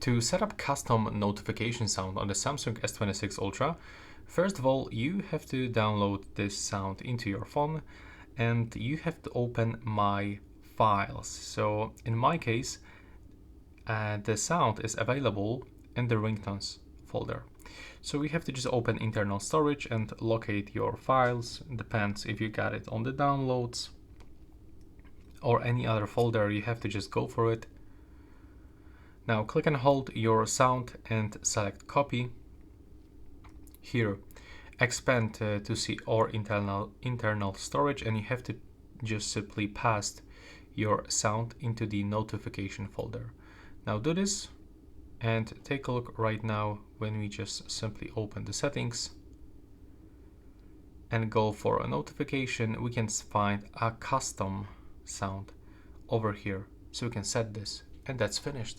To set up custom notification sound on the Samsung S26 Ultra, first of all, you have to download this sound into your phone and you have to open My Files. So in my case, the sound is available in the ringtones folder. So we have to just open internal storage and locate your files. It depends if you got it on the downloads or any other folder, you have to just go for it. Now click and hold your sound and select copy. Here, expand to see our internal storage, and you have to just simply paste your sound into the notification folder. Now do this and take a look right now when we just simply open the settings and go for a notification, we can find a custom sound over here. So we can set this, and that's finished.